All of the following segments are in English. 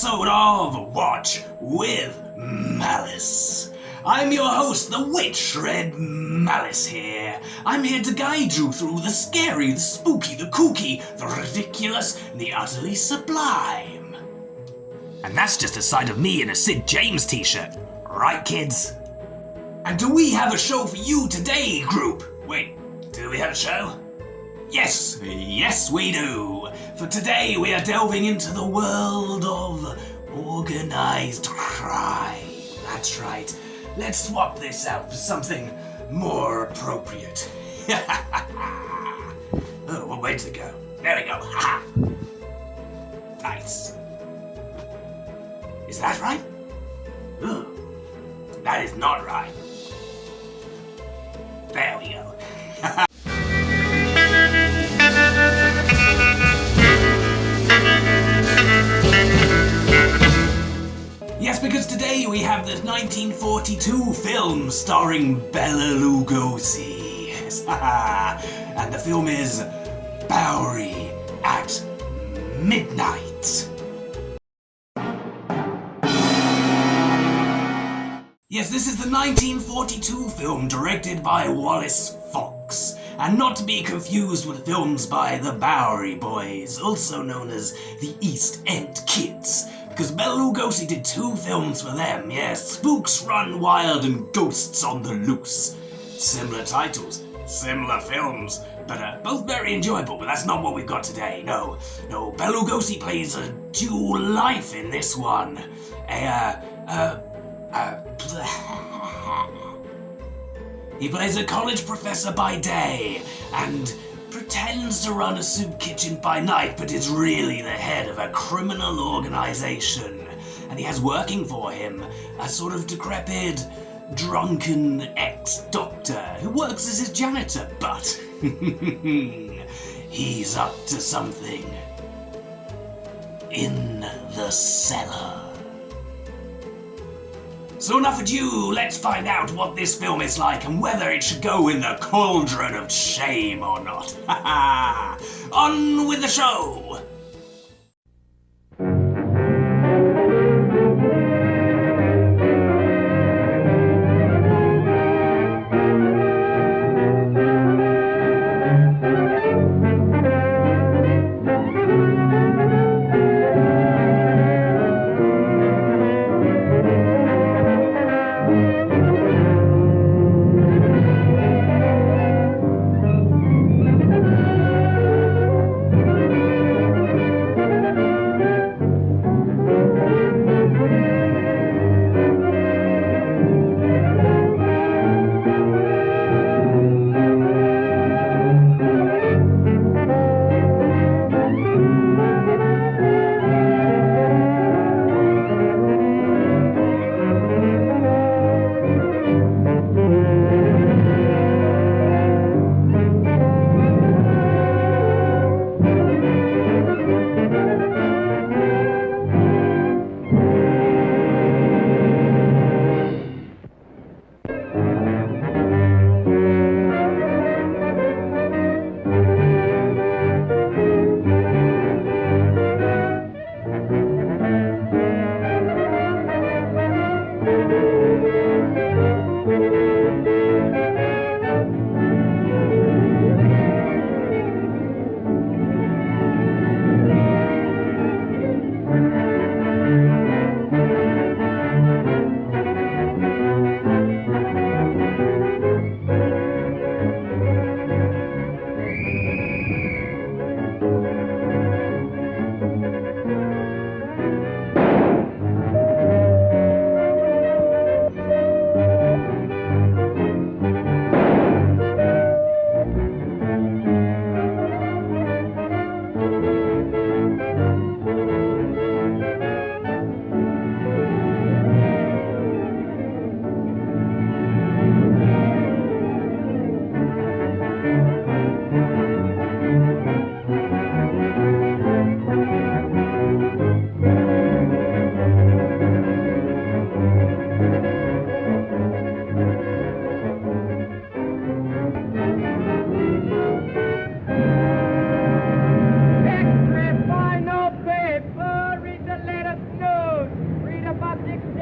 episode of Watch with Malice. I'm your host, the maliceshred Malice here. I'm here to guide you through the scary, the spooky, the kooky, the ridiculous, and the utterly sublime. And that's just a side of me in a Sid James t-shirt. Right, kids? And do we have a show for you today, group? Wait, do we have a show? Yes, we do. For today, we are delving into the world of organized crime. That's right. Let's swap this out for something more appropriate. Oh, well, where'd it go? There we go. Ha! Nice. Is that right? Ugh. That is not right. There we go. Yes, because today we have the 1942 film starring Bela Lugosi. And the film is Bowery at Midnight. Yes, this is the 1942 film directed by Wallace Fox, and not to be confused with films by the Bowery Boys, also known as the East End Kids. Because Bela Lugosi did 2 films for them, yes, Spooks Run Wild and Ghosts on the Loose. Similar titles, similar films, but both very enjoyable, but that's not what we've got today, no. Bela Lugosi plays a dual life in this one. He plays a college professor by day, and pretends to run a soup kitchen by night, but is really the head of a criminal organization. And he has working for him a sort of decrepit, drunken ex-doctor who works as his janitor, but he's up to something in the cellar. So enough ado, let's find out what this film is like and whether it should go in the cauldron of shame or not. On with the show!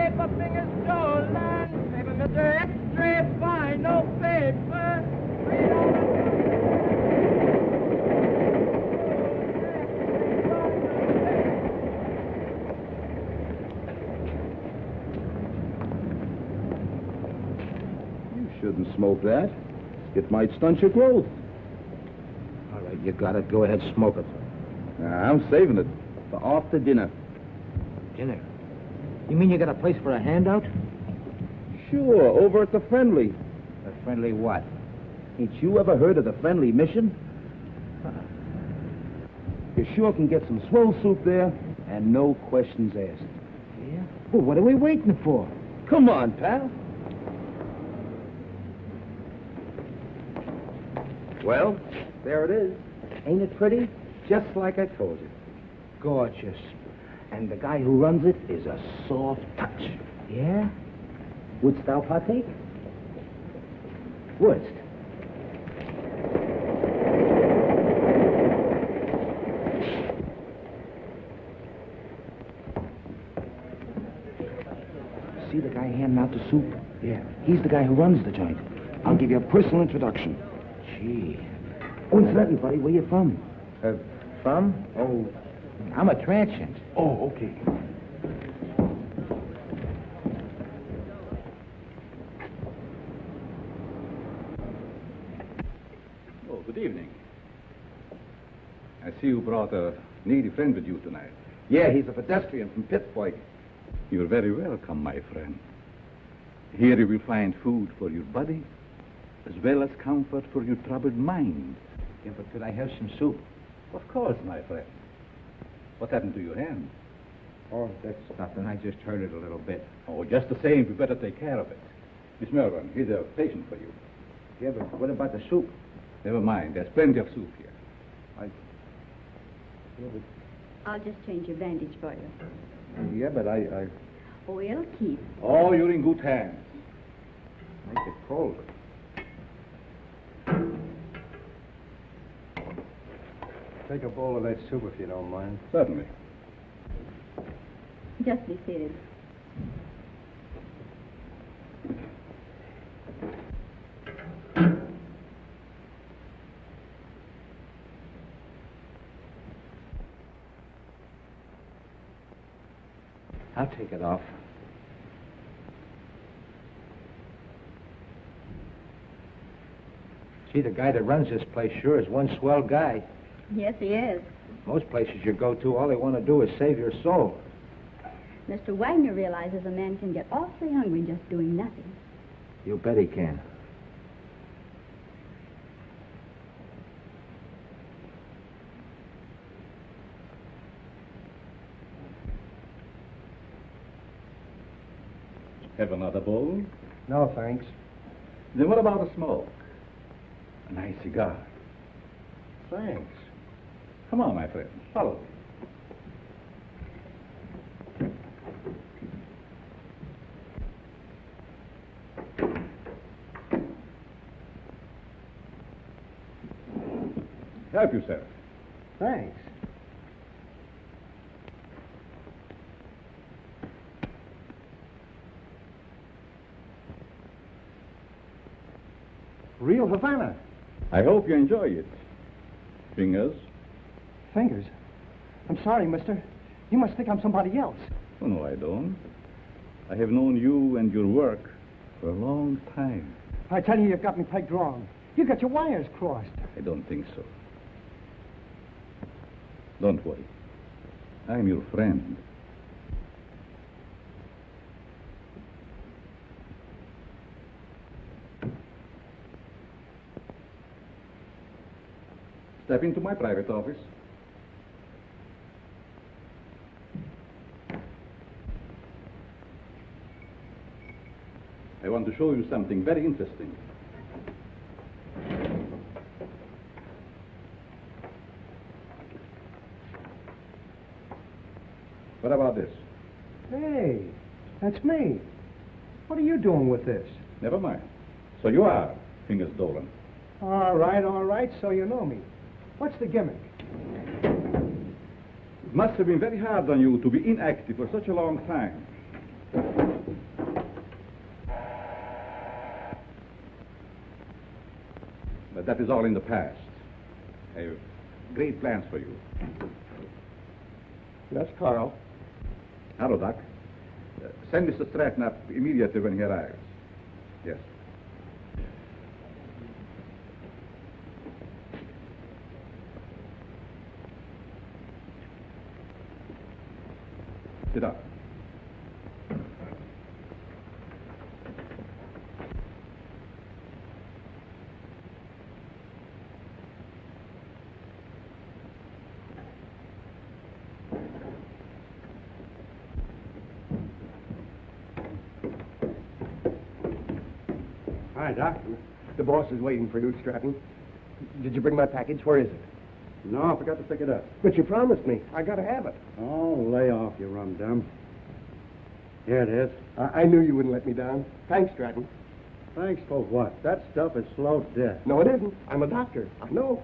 paper fingers stolen. Paper, Mr. X-ray, fine, no paper. Read all You shouldn't smoke that. It might stunt your growth. All right, you got it. Go ahead, smoke it. I'm saving it for after dinner. Dinner? You mean you got a place for a handout? Sure, over at the Friendly. A friendly what? Ain't you ever heard of the Friendly Mission? You sure can get some swell soup there, and no questions asked. Yeah? Well, what are we waiting for? Come on, pal. Well, there it is. Ain't it pretty? Just like I told you. Gorgeous. And the guy who runs it is a soft touch. Yeah? Wouldst thou partake? Wouldst? See the guy handing out the soup? Yeah. He's the guy who runs the joint. I'll give you a personal introduction. Gee. Oh, incidentally, buddy, where you from? From? Oh, I'm a transient. Oh, okay. Oh, good evening. I see you brought a needy friend with you tonight. Yeah, he's a pedestrian from Pittsburgh. You're very welcome, my friend. Here you will find food for your body, as well as comfort for your troubled mind. Yeah, but could I have some soup? Of course, my friend. What happened to your hand? Oh, that's nothing. I just hurt it a little bit. Oh, just the same, we better take care of it. Miss Melbourne, here's a patient for you. Yeah, but what about the soup? Never mind, there's plenty of soup here. I'll just change your bandage for you. Yeah, but I... Oh, it'll keep. Oh, you're in good hands. Make it cold. Take a bowl of that soup if you don't mind. Certainly. Just be seated. I'll take it off. Gee, the guy that runs this place sure is one swell guy. Yes, he is. Most places you go to, all they want to do is save your soul. Mr. Wagner realizes a man can get awfully hungry just doing nothing. You bet he can. Have another bowl? No, thanks. Then what about a smoke? A nice cigar. Thanks. Come on, my friend. Follow me. Help yourself. Thanks. Real Havana. I hope you enjoy it. Fingers? Fingers. I'm sorry, mister. You must think I'm somebody else. Oh, no, I don't. I have known you and your work for a long time. I tell you, you've got me pegged wrong. You got your wires crossed. I don't think so. Don't worry. I'm your friend. Step into my private office. I want to show you something very interesting. What about this? Hey, that's me. What are you doing with this? Never mind. So you are Fingers Dolan. All right, so you know me. What's the gimmick? It must have been very hard on you to be inactive for such a long time. But that is all in the past. I have great plans for you. That's Carl. Hello, Doc. Send Mr. Stratton up immediately when he arrives. Yes. Sit down. Hi, Doc. The boss is waiting for you, Stratton. Did you bring my package? Where is it? No, I forgot to pick it up. But you promised me. I gotta have it. Oh, lay off, you rum-dum. Here it is. I knew you wouldn't let me down. Thanks, Stratton. Thanks for what? That stuff is slow to death. No, it isn't. I'm a doctor. I know.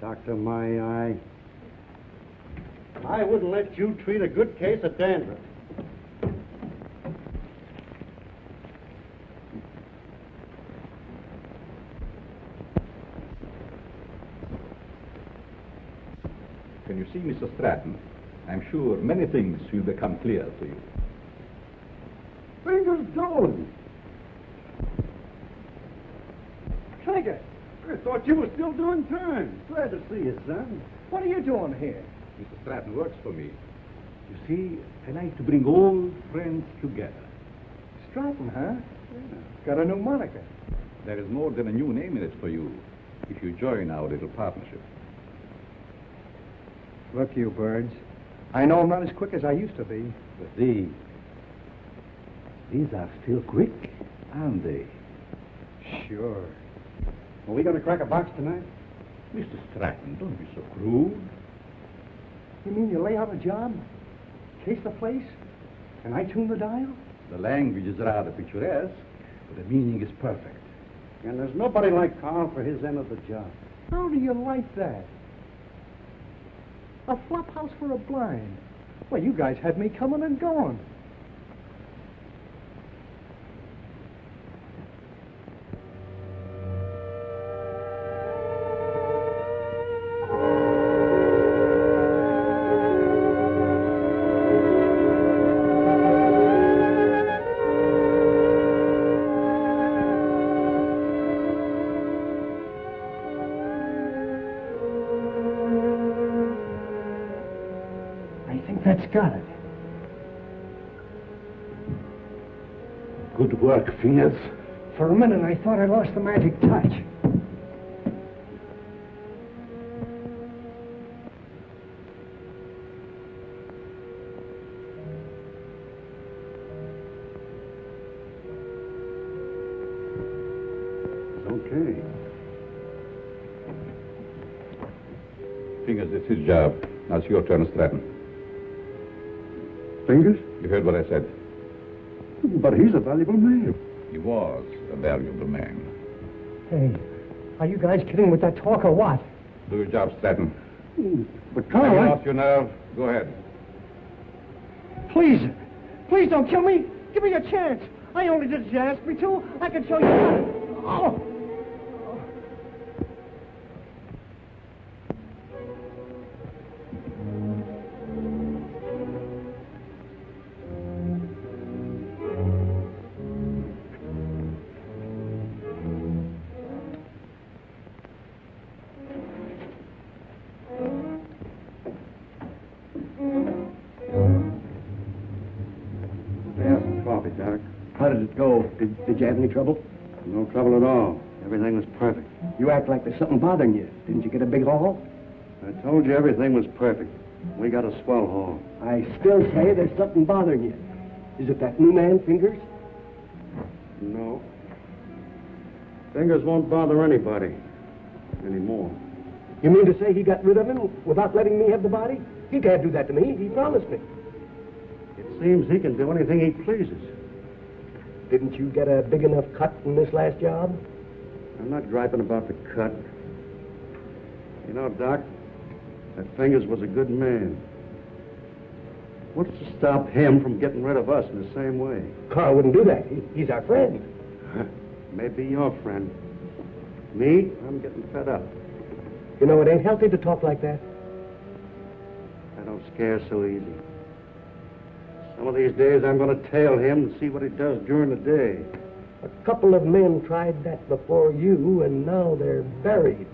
Doctor, my eye. I wouldn't let you treat a good case of dandruff. When you see Mr. Stratton, I'm sure many things will become clear to you. Fingers going. Trigger, I thought you were still doing turns. Glad to see you, son. What are you doing here? Mr. Stratton works for me. You see, I like to bring old friends together. Stratton, huh? Got a new moniker. There is more than a new name in it for you if you join our little partnership. Look, you birds. I know I'm not as quick as I used to be. But these are still quick, aren't they? Sure. Are we going to crack a box tonight? Mr. Stratton, don't be so crude. You mean you lay out a job, case the place, and I tune the dial? The language is rather picturesque, but the meaning is perfect. And there's nobody like Carl for his end of the job. How do you like that? A flop house for a blind. Well, you guys had me coming and going. That's got it. Good work, Fingers. For a minute, I thought I lost the magic touch. It's okay. Fingers, it's his job. Now it's your turn, Stratton. Fingers? You heard what I said. But he's a valuable man. He was a valuable man. Hey, are you guys kidding with that talk or what? Do your job, Stratton. But Hang Carl, off your nerve. Go ahead. Please, please don't kill me. Give me a chance. I only did as you asked me to. I can show you. Oh. coffee, Doc. How did it go? Did you have any trouble? No trouble at all. Everything was perfect. You act like there's something bothering you. Didn't you get a big haul? I told you everything was perfect. We got a swell haul. I still say there's something bothering you. Is it that new man, Fingers? No. Fingers won't bother anybody anymore. You mean to say he got rid of him without letting me have the body? He can't do that to me. He promised me. It seems he can do anything he pleases. Didn't you get a big enough cut in this last job? I'm not griping about the cut. You know, Doc, that Fingers was a good man. What's to stop him from getting rid of us in the same way? Carl wouldn't do that. He's our friend. Maybe your friend. Me, I'm getting fed up. You know, it ain't healthy to talk like that. I don't scare so easy. Some of these days I'm going to tail him and see what he does during the day. A couple of men tried that before you, and now they're buried.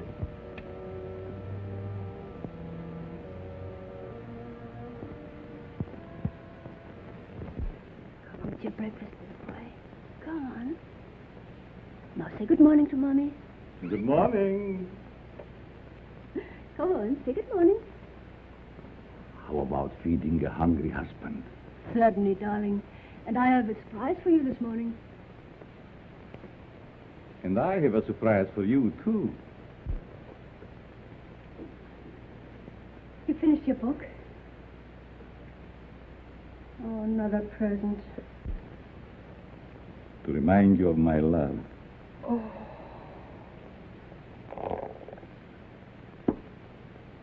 Come on with your breakfast, little boy. Come on. Now say good morning to Mommy. Good morning. Come on, say good morning. How about feeding a hungry husband? Certainly, darling. And I have a surprise for you this morning. And I have a surprise for you, too. You finished your book? Oh, another present. To remind you of my love. Oh.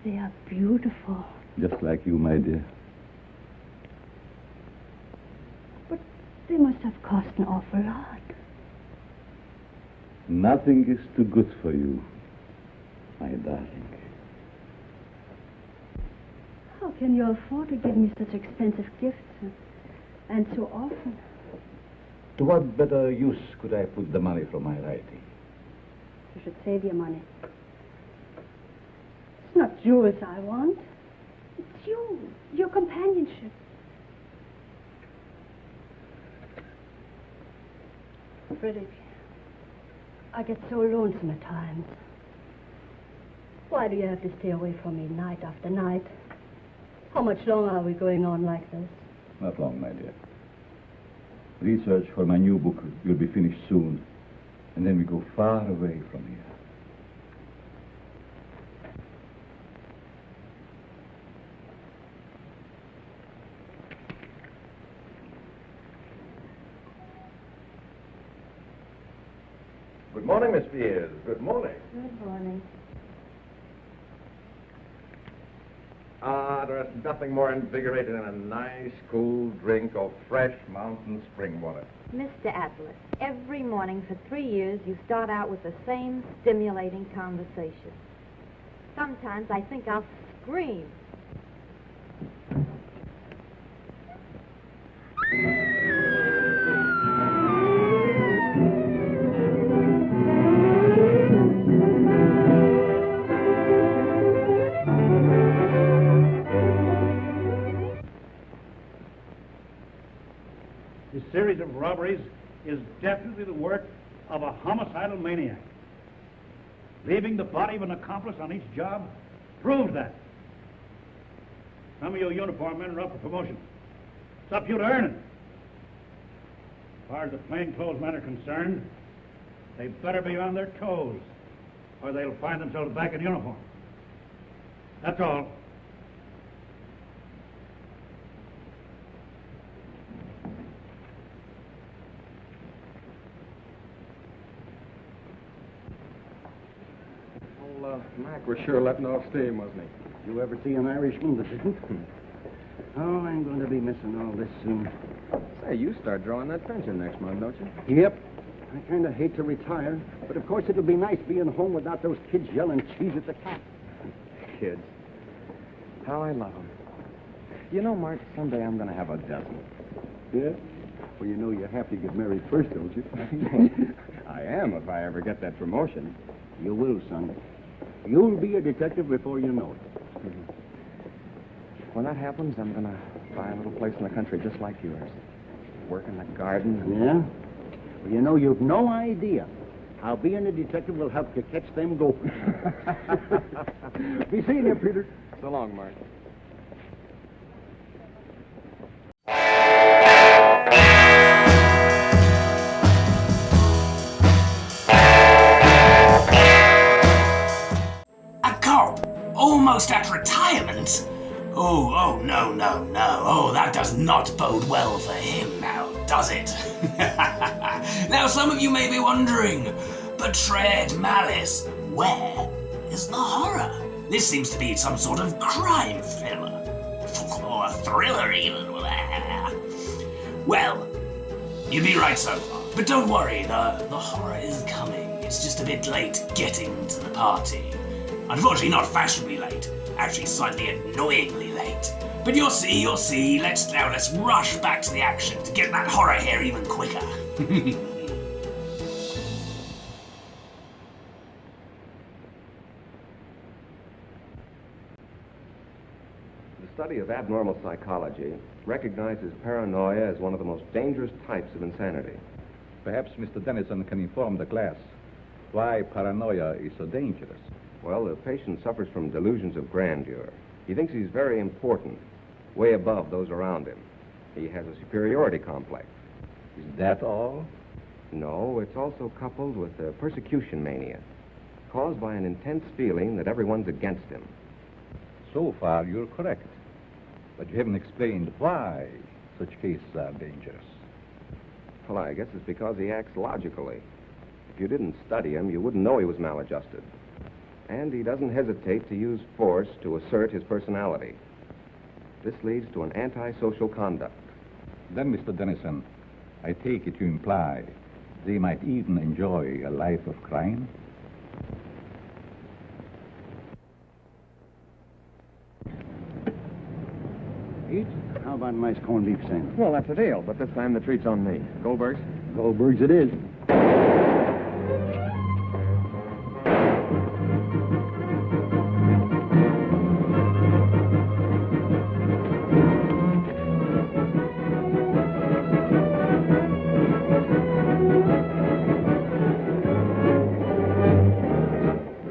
They are beautiful. Just like you, my dear. But they must have cost an awful lot. Nothing is too good for you, my darling. How can you afford to give me such expensive gifts? And so often? To what better use could I put the money from my writing? You should save your money. It's not jewels I want. It's you, your companionship. Frederick, I get so lonesome at times. Why do you have to stay away from me night after night? How much longer are we going on like this? Not long, my dear. Research for my new book will be finished soon, and then we go far away from here. Good morning, Miss Spears. Good morning. Good morning. There's nothing more invigorating than a nice, cool drink of fresh mountain spring water. Mr. Atlas, every morning for 3 years you start out with the same stimulating conversation. Sometimes I think I'll scream. This series of robberies is definitely the work of a homicidal maniac. Leaving the body of an accomplice on each job proves that. Some of you uniform men are up for promotion. It's up to you to earn it. As far as the plainclothes men are concerned, they better be on their toes, or they'll find themselves back in uniform. That's all. Mac was sure letting off steam, wasn't he? You ever see an Irishman that didn't? Oh, I'm going to be missing all this soon. Say, you start drawing that pension next month, don't you? Yep. I kind of hate to retire, but of course it'll be nice being home without those kids yelling cheese at the cat. Kids. How I love them. You know, Mart, someday I'm going to have a dozen. Yeah? Well, you know you have to get married first, don't you? I am, if I ever get that promotion. You will, son. You'll be a detective before you know it. When that happens, I'm going to buy a little place in the country just like yours. Work in the garden. Yeah? Well, you know, you've no idea how being a detective will help you catch them gophers. Be seeing you, Peter. So long, Mart. Almost at retirement? Oh, no. Oh, that does not bode well for him now, does it? Now, some of you may be wondering, but Shred, Malice, where is the horror? This seems to be some sort of crime thriller. Or a thriller, even. Well, you'd be right so far. But don't worry, the horror is coming. It's just a bit late getting to the party. Unfortunately, not fashionably late. Actually, slightly annoyingly late. But you'll see, you'll see. Let's rush back to the action to get that horror here even quicker. The study of abnormal psychology recognizes paranoia as one of the most dangerous types of insanity. Perhaps Mr. Dennison can inform the class why paranoia is so dangerous. Well, the patient suffers from delusions of grandeur. He thinks he's very important, way above those around him. He has a superiority complex. Is that all? No, it's also coupled with a persecution mania, caused by an intense feeling that everyone's against him. So far, you're correct. But you haven't explained why such cases are dangerous. Well, I guess it's because he acts logically. If you didn't study him, you wouldn't know he was maladjusted. And he doesn't hesitate to use force to assert his personality. This leads to an antisocial conduct. Then, Mr. Dennison, I take it you imply they might even enjoy a life of crime? Pete, how about a nice corned beef sandwich? Well, that's a deal, but this time the treat's on me. Goldberg's? Goldberg's it is.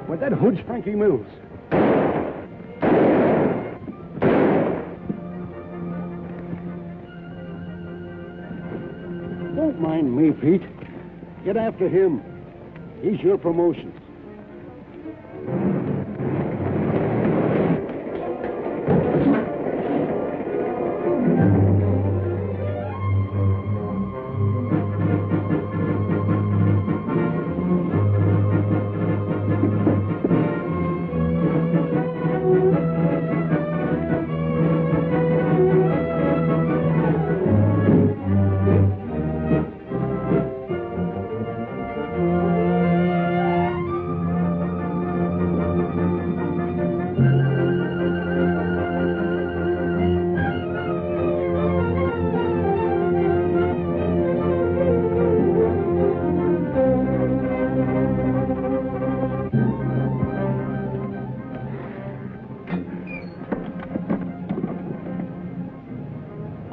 With that hood's Frankie Mills. Don't mind me, Pete. Get after him. He's your promotion.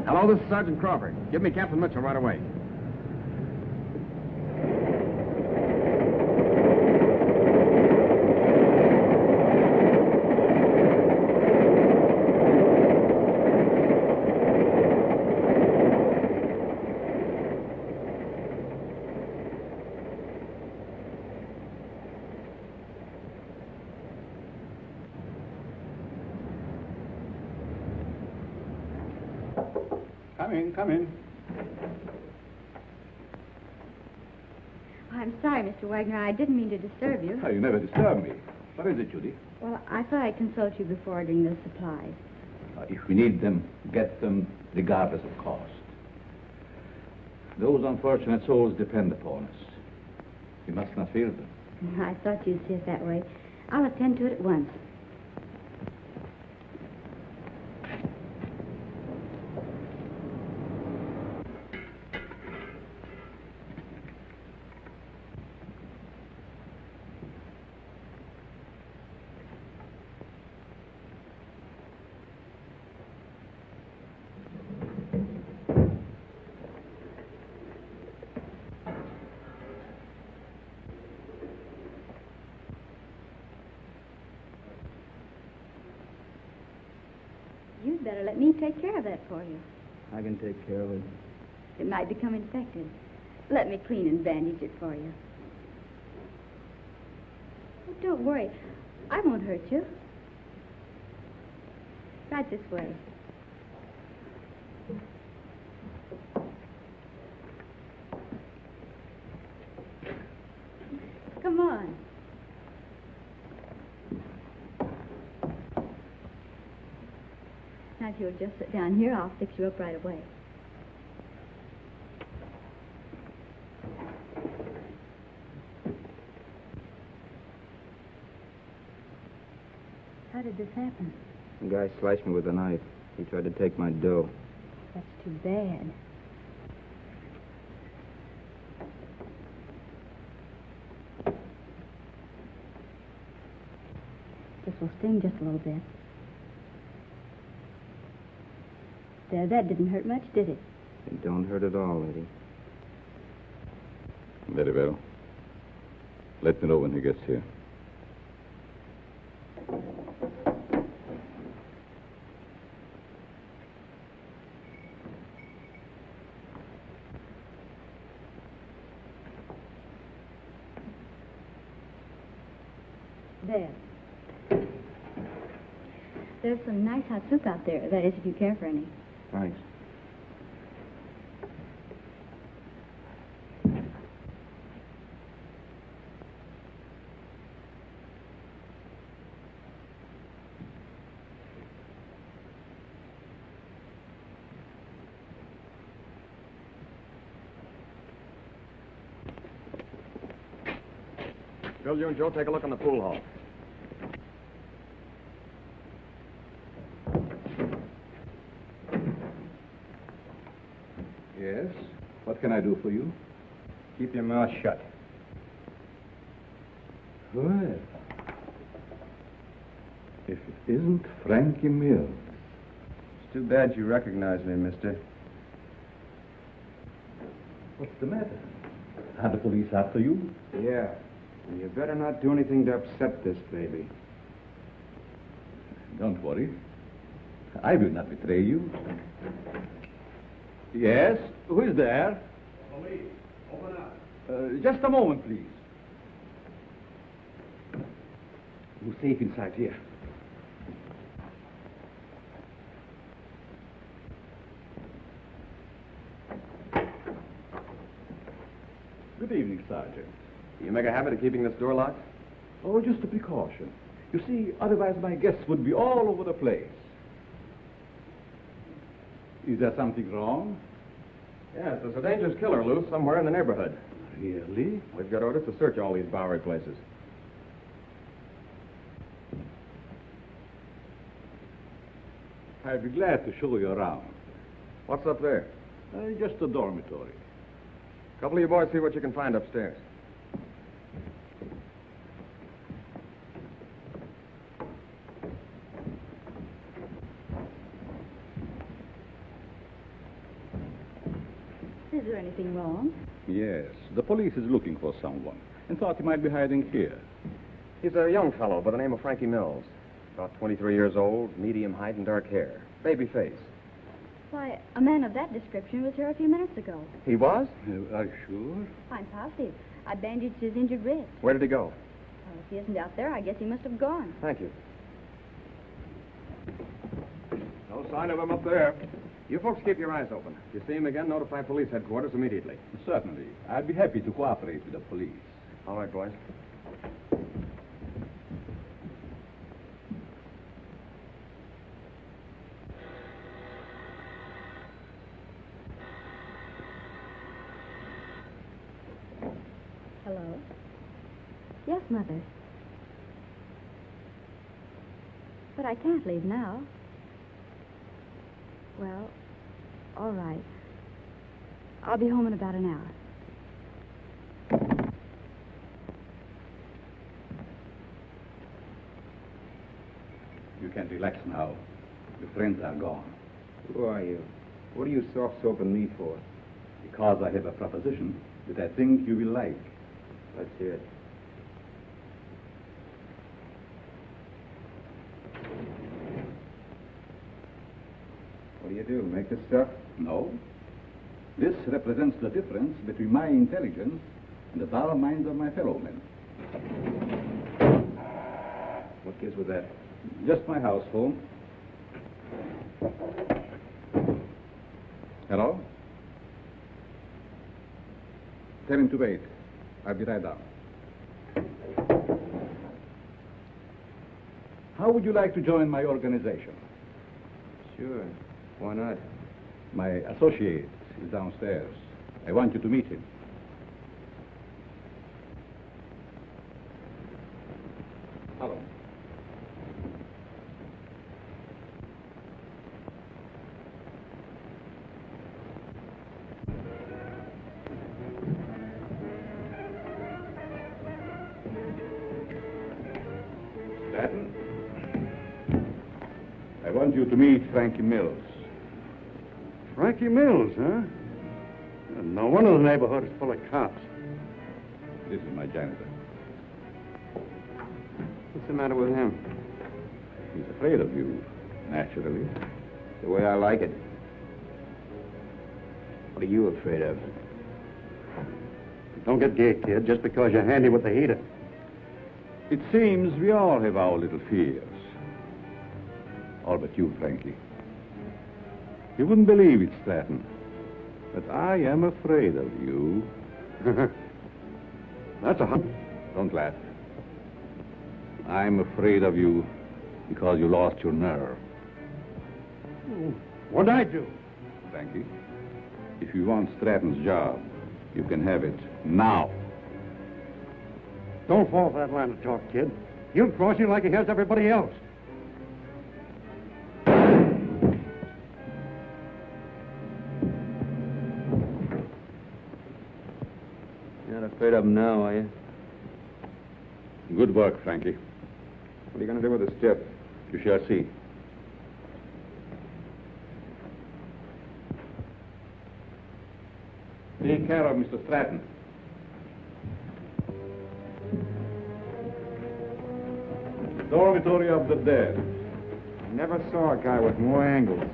Hello, this is Sergeant Crawford. Give me Captain Mitchell right away. Come in. I'm sorry, Mr. Wagner. I didn't mean to disturb you. Oh, you never disturb me. What is it, Judy? Well, I thought I'd consult you before ordering the supplies. If we need them, get them regardless of cost. Those unfortunate souls depend upon us. We must not fear them. I thought you'd see it that way. I'll attend to it at once. You'd better let me take care of that for you. I can take care of it. It might become infected. Let me clean and bandage it for you. Oh, don't worry. I won't hurt you. Right this way. Come on. Now, if you'll just sit down here, I'll fix you up right away. did this happen? The guy sliced me with a knife. He tried to take my dough. That's too bad. This will sting just a little bit. There, that didn't hurt much, did it? It don't hurt at all, lady. Very well. Let me know when he gets here. There. There's some nice hot soup out there. That is, if you care for any. Thanks. Bill, you and Joe take a look in the pool hall. Yes? What can I do for you? Keep your mouth shut. Well, if it isn't Frankie Mills. It's too bad you recognize me, mister. What's the matter? Are the police after you? Yeah. And you better not do anything to upset this baby. Don't worry. I will not betray you. Yes? Who is there? Police, open up. Just a moment, please. You're safe inside here. Good evening, Sergeant. You make a habit of keeping this door locked? Oh, just a precaution. You see, otherwise my guests would be all over the place. Is there something wrong? Yes, there's a dangerous killer loose somewhere in the neighborhood. Really? We've got orders to search all these Bowery places. I'd be glad to show you around. What's up there? Just a dormitory. A couple of you boys see what you can find upstairs. Is there anything wrong? Yes, the police is looking for someone and thought he might be hiding here. He's a young fellow by the name of Frankie Mills. About 23 years old, medium height and dark hair. Baby face. Why, a man of that description was here a few minutes ago. He was? Are you sure? I'm positive. I bandaged his injured wrist. Where did he go? Well, if he isn't out there, I guess he must have gone. Thank you. No sign of him up there. You folks keep your eyes open. If you see him again, notify police headquarters immediately. Certainly. I'd be happy to cooperate with the police. All right, boys. Hello? Yes, Mother. But I can't leave now. Well, all right. I'll be home in about an hour. You can relax now. Your friends are gone. Who are you? What are you soft-soaping me for? Because I have a proposition that I think you will like. Let's hear it. What do you do? Make this stuff? No. This represents the difference between my intelligence and the dull minds of my fellow men. What gives with that? Just my house phone. Hello? Tell him to wait. I'll be right down. How would you like to join my organization? Sure. Why not? My associate is downstairs. I want you to meet him. Hello. Stratton. I want you to meet Frankie Mills. Frankie Mills, huh? No wonder the neighborhood is full of cops. This is my janitor. What's the matter with him? He's afraid of you, naturally. The way I like it. What are you afraid of? Don't get gay, kid, just because you're handy with the heater. It seems we all have our little fears. All but you, Frankie. You wouldn't believe it, Stratton, but I am afraid of you. That's a hump. Don't laugh. I'm afraid of you because you lost your nerve. What'd I do? Frankie, if you want Stratton's job, you can have it now. Don't fall for that line of talk, kid. He'll cross you like he has everybody else. You're not afraid of him now, are you? Good work, Frankie. What are you going to do with this chip? You shall see. Take care of Mr. Stratton. Dormitory of the dead. I never saw a guy with more angles.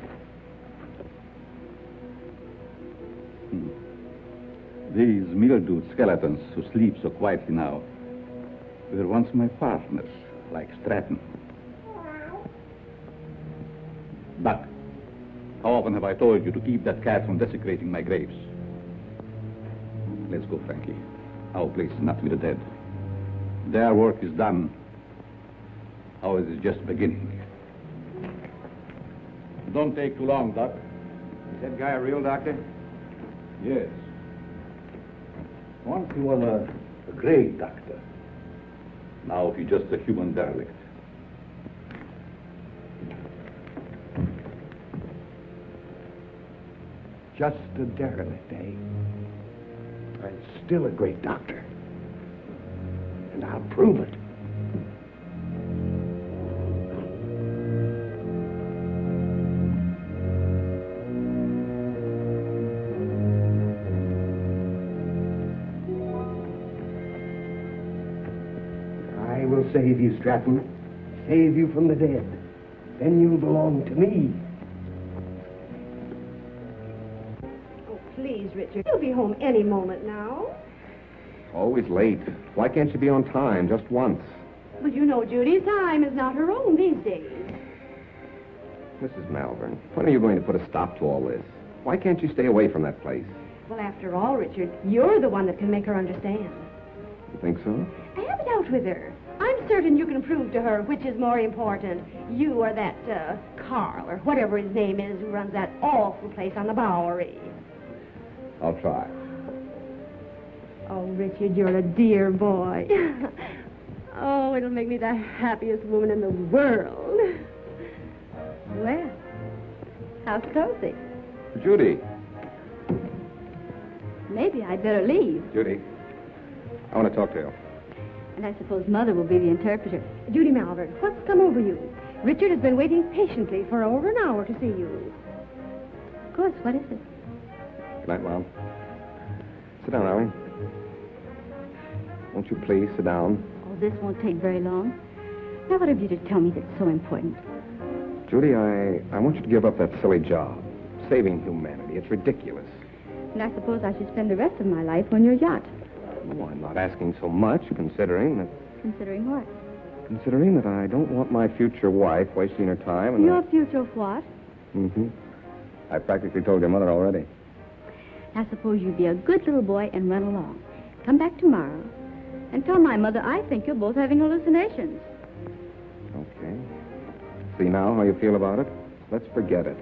These mildewed skeletons who sleep so quietly now were once my partners, like Stratton. Buck, how often have I told you to keep that cat from desecrating my graves? Let's go, Frankie. Our place is not with the dead. Their work is done. Ours is just beginning. Don't take too long, Doc. Is that guy a real doctor? Yes. Once he was a great doctor. Now he's just a human derelict. Just a derelict, eh? And still a great doctor. And I'll prove it. I will save you, Stratton. Save you from the dead. Then you'll belong to me. Please, Richard. You'll be home any moment now. Always late. Why can't you be on time just once? But you know Judy's time is not her own these days. Mrs. Malvern, when are you going to put a stop to all this? Why can't you stay away from that place? Well, after all, Richard, you're the one that can make her understand. You think so? Have it out with her. I'm certain you can prove to her which is more important, you or that, Carl, or whatever his name is, who runs that awful place on the Bowery. I'll try. Oh, Richard, you're a dear boy. Oh, it'll make me the happiest woman in the world. Well, how's Cozy? Judy. Maybe I'd better leave. Judy, I want to talk to you. And I suppose Mother will be the interpreter. Judy Malvern, what's come over you? Richard has been waiting patiently for over an hour to see you. Of course, what is it? Good night, Mom. Sit down, Arlie. Won't you please sit down? Oh, this won't take very long. Now, what have you to tell me that's so important? Judy, I want you to give up that silly job. Saving humanity. It's ridiculous. And I suppose I should spend the rest of my life on your yacht. Oh, I'm not asking so much, considering that... Considering what? Considering that I don't want my future wife wasting her time and... Your future what? Mm-hmm. I practically told your mother already. I suppose you'd be a good little boy and run along. Come back tomorrow and tell my mother I think you're both having hallucinations. Okay. See now how you feel about it? Let's forget it.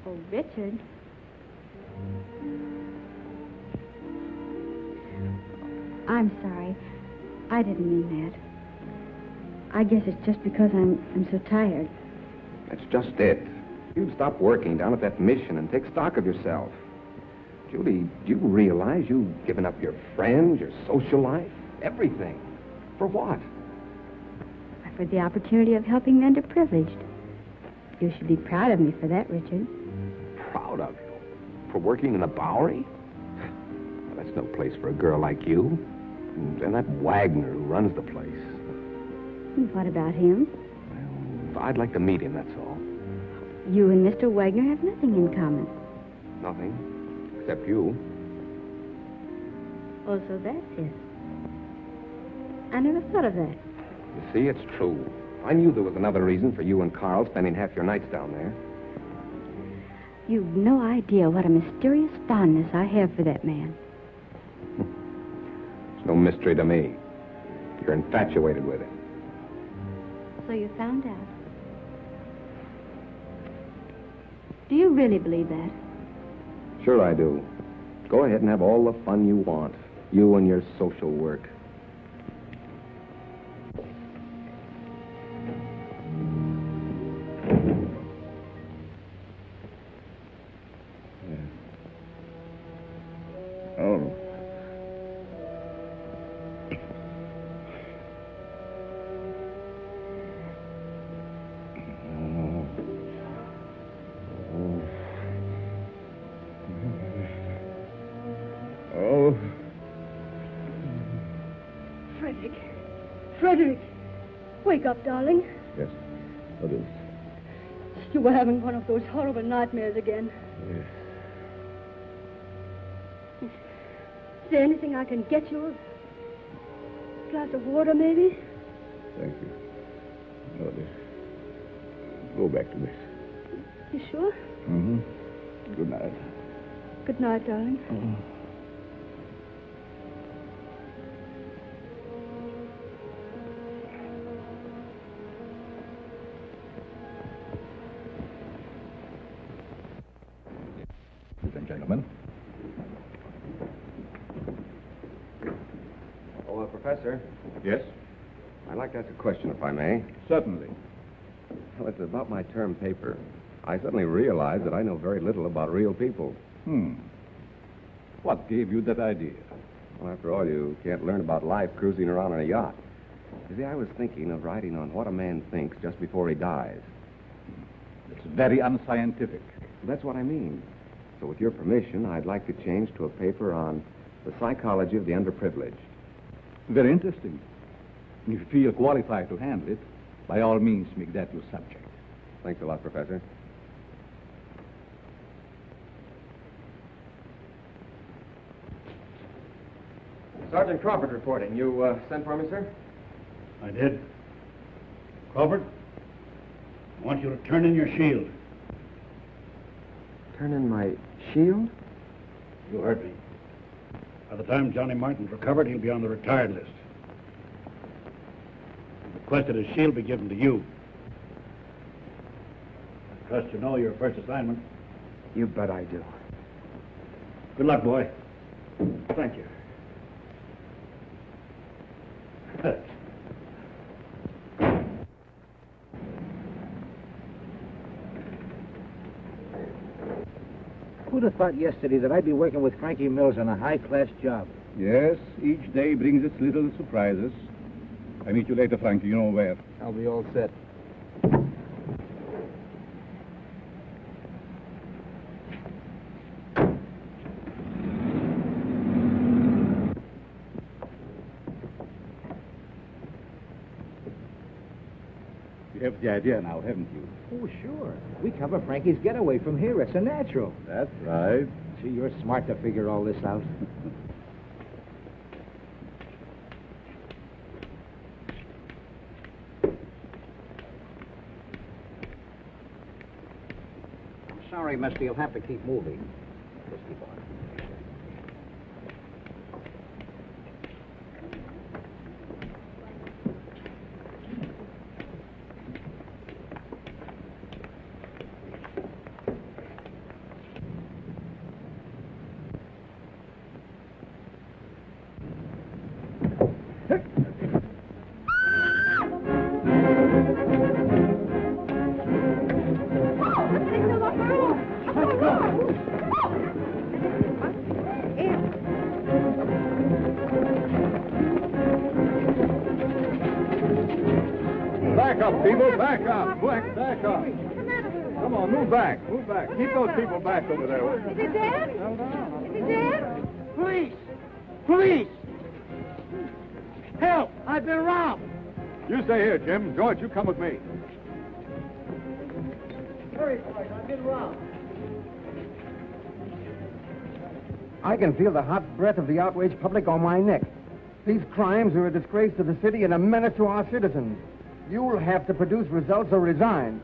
Oh, Richard. I'm sorry. I didn't mean that. I guess it's just because I'm so tired. That's just it. You'd stop working down at that mission and take stock of yourself. Judy, do you realize you've given up your friends, your social life, everything? For what? offered the opportunity of helping the underprivileged. You should be proud of me for that, Richard. Proud of you? For working in the Bowery? Well, that's no place for a girl like you. And that Wagner who runs the place. And what about him? Well, I'd like to meet him, that's all. You and Mr. Wagner have nothing in common. Nothing. Except you. Oh, so that's it. I never thought of that. You see, it's true. I knew there was another reason for you and Carl spending half your nights down there. You've no idea what a mysterious fondness I have for that man. It's no mystery to me. You're infatuated with him. So you found out. Do you really believe that? Sure I do. Go ahead and have all the fun you want. You and your social work. Oh. Oh. Frederick. Frederick. Wake up, darling. Yes. What is? You were having one of those horrible nightmares again. Yes. Is there anything I can get you? A glass of water, maybe? Thank you. No, this. Go back to this. You sure? Mm-hmm. Good night. Good night, darling. Ladies and gentlemen. Oh, Professor. Yes? I'd like to ask a question, if I may. Certainly. Well, it's about my term paper. I suddenly realized that I know very little about real people. What gave you that idea? Well, after all, you can't learn about life cruising around on a yacht. You see, I was thinking of writing on what a man thinks just before he dies. It's very unscientific. That's what I mean. So with your permission, I'd like to change to a paper on the psychology of the underprivileged. Very interesting. If you feel qualified to handle it, by all means, make that your subject. Thanks a lot, Professor. Sergeant Crawford reporting. You sent for me, sir? I did. Crawford, I want you to turn in your shield. Turn in my shield? You heard me. By the time Johnny Martin's recovered, he'll be on the retired list. I requested his shield be given to you. I trust you know your first assignment. You bet I do. Good luck, boy. Thank you. Who'd have thought yesterday that I'd be working with Frankie Mills on a high-class job? Yes, each day brings its little surprises. I meet you later, Frankie. You know where. I'll be all set. You have the idea now, haven't you? Oh, sure. We cover Frankie's getaway from here. It's a natural. That's right. Gee, you're smart to figure all this out. I'm sorry, mister. You'll have to keep moving. Just keep on. people, back up. Quick, back up. Come on, move back. Move back. Keep those people back over there. Is he dead? Is he dead? Police! Police! Help! I've been robbed! You stay here, Jim. George, you come with me. Hurry, boys, I've been robbed. I can feel the hot breath of the outraged public on my neck. These crimes are a disgrace to the city and a menace to our citizens. You'll have to produce results or resign.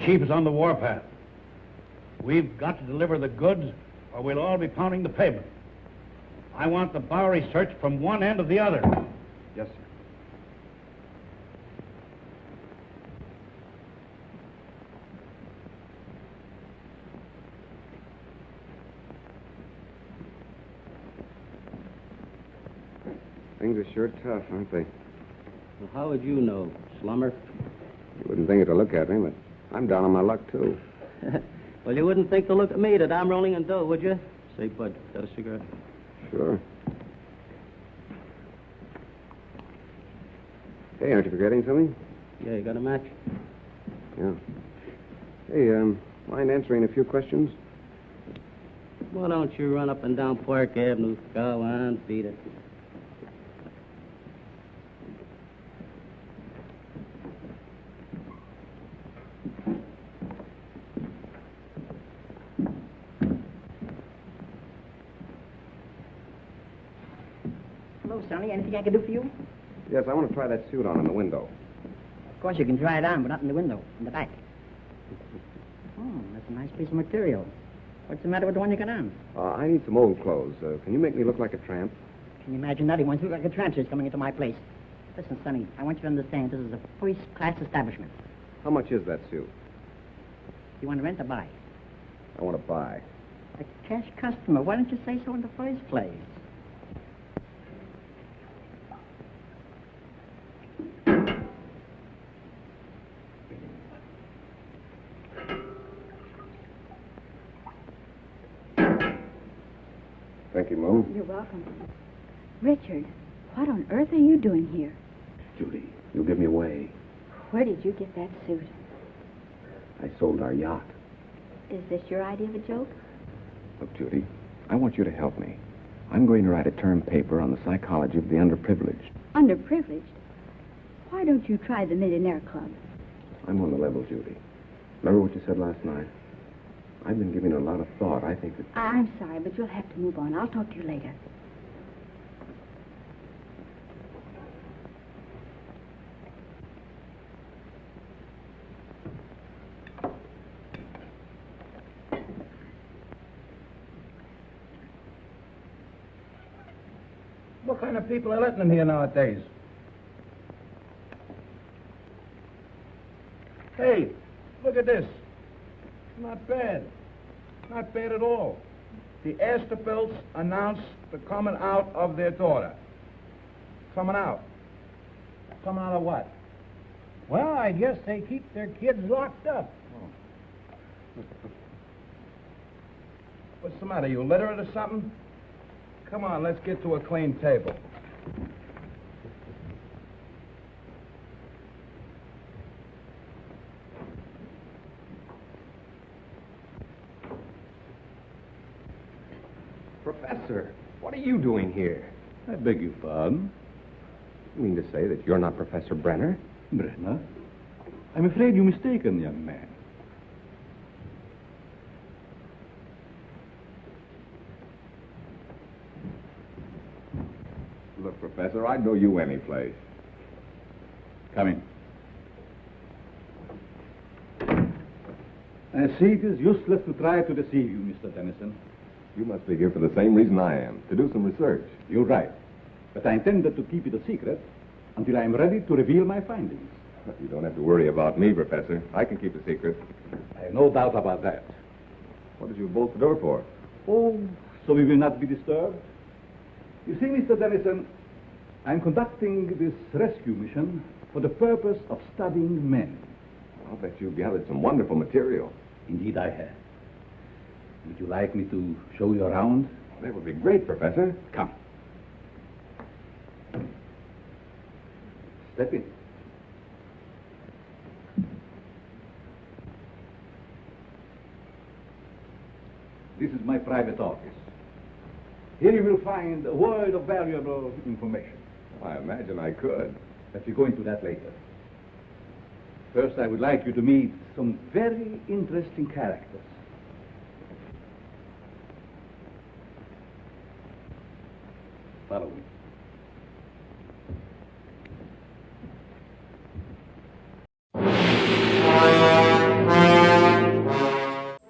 Chief is on the warpath. We've got to deliver the goods, or we'll all be pounding the pavement. I want the Bowery searched from one end to the other. Yes, sir. Things are sure tough, aren't they? Well, how would you know, slummer? You wouldn't think it to look at me, but I'm down on my luck, too. Well, you wouldn't think to look at me that I'm rolling in dough, would you? Say, Bud, got a cigarette? Sure. Hey, aren't you forgetting something? Yeah, you got a match? Yeah. Hey, mind answering a few questions? Why don't you run up and down Park Avenue? Go on, beat it. Hello, Sonny. Anything I can do for you? Yes, I want to try that suit on in the window. Of course, you can try it on, but not in the window, in the back. Oh, that's a nice piece of material. What's the matter with the one you got on? I need some old clothes. Can you make me look like a tramp? Can you imagine that? He wants to look like a tramp coming into my place. Listen, Sonny, I want you to understand this is a first-class establishment. How much is that suit? You want to rent or buy? I want to buy. A cash customer. Why don't you say so in the first place? Thank you, Mo. You're welcome. Richard, what on earth are you doing here? Judy, you'll give me away. Where did you get that suit? I sold our yacht. Is this your idea of a joke? Look, Judy, I want you to help me. I'm going to write a term paper on the psychology of the underprivileged. Underprivileged? Why don't you try the Millionaire Club? I'm on the level, Judy. Remember what you said last night? I've been giving it a lot of thought. I think that... I'm sorry, but you'll have to move on. I'll talk to you later. What kind of people are letting in here nowadays? Hey, look at this. Not bad. Not bad at all. The Asterbilts announced the coming out of their daughter. Coming out. Coming out of what? Well, I guess they keep their kids locked up. What's the matter? You literate or something? Come on, let's get to a clean table. Professor, what are you doing here? I beg your pardon? You mean to say that you're not Professor Brenner? Brenner? I'm afraid you're mistaken, young man. Look, Professor, I'd know you any place. Come in. I see it is useless to try to deceive you, Mr. Tennyson. You must be here for the same reason I am, to do some research. You're right. But I intended to keep it a secret until I am ready to reveal my findings. You don't have to worry about me, Professor. I can keep a secret. I have no doubt about that. What did you bolt the door for? Oh, so we will not be disturbed? You see, Mr. Dennison, I'm conducting this rescue mission for the purpose of studying men. I'll bet you've gathered some wonderful material. Indeed I have. Would you like me to show you around? That would be great, Professor. Come. Step in. This is my private office. Here you will find a world of valuable information. I imagine I could. But we'll go into that later. First, I would like you to meet some very interesting characters. Follow me.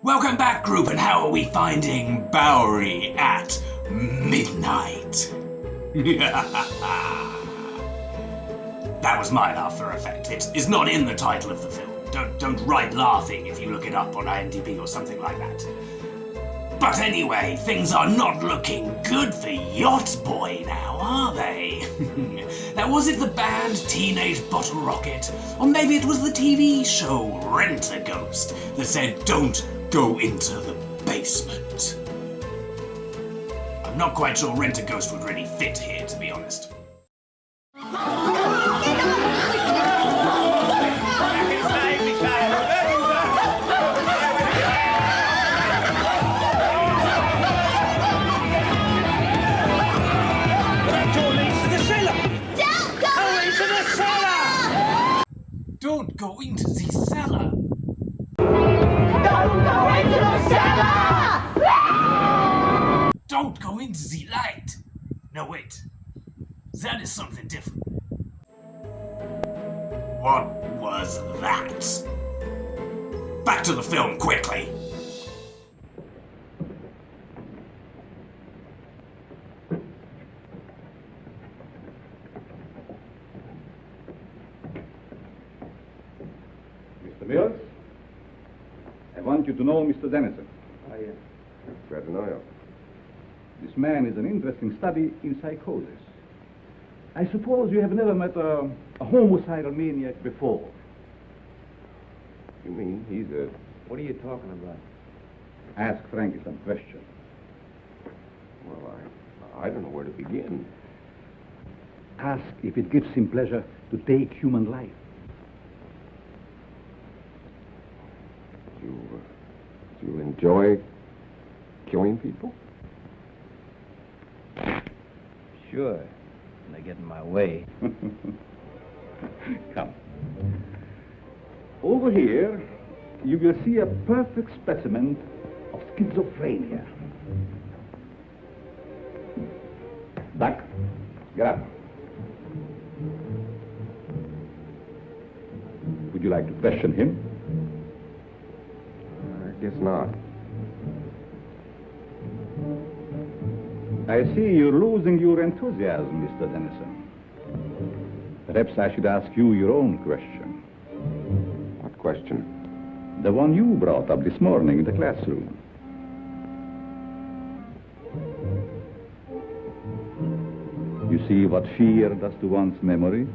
Welcome back, group, and how are we finding Bowery at Midnight? That was my laughter effect. It's not in the title of the film. Don't write laughing if you look it up on IMDb or something like that. But anyway, things are not looking good for Yacht Boy now, are they? Now, was it the band Teenage Bottle Rocket? Or maybe it was the TV show Rent-A-Ghost that said, don't go into the basement? I'm not quite sure Rent-A-Ghost would really fit here, to be honest. Don't go into the cellar! Don't go into the cellar! Don't go into the light! No, wait. That is something different. What was that? Back to the film, quickly! Mr. Mills, I want you to know Mr. Dennison. Oh, yes. Glad to know you. This man is an interesting study in psychosis. I suppose you have never met a homicidal maniac before. You mean he's a... What are you talking about? Ask Frankie some questions. Well, I don't know where to begin. Ask if it gives him pleasure to take human life. Do you enjoy killing people? Sure. When they get in my way. Come. Over here, you will see a perfect specimen of schizophrenia. Duck, get up. Would you like to question him? I guess not. I see you're losing your enthusiasm, Mr. Dennison. Perhaps I should ask you your own question. What question? The one you brought up this morning in the classroom. You see what fear does to one's memory?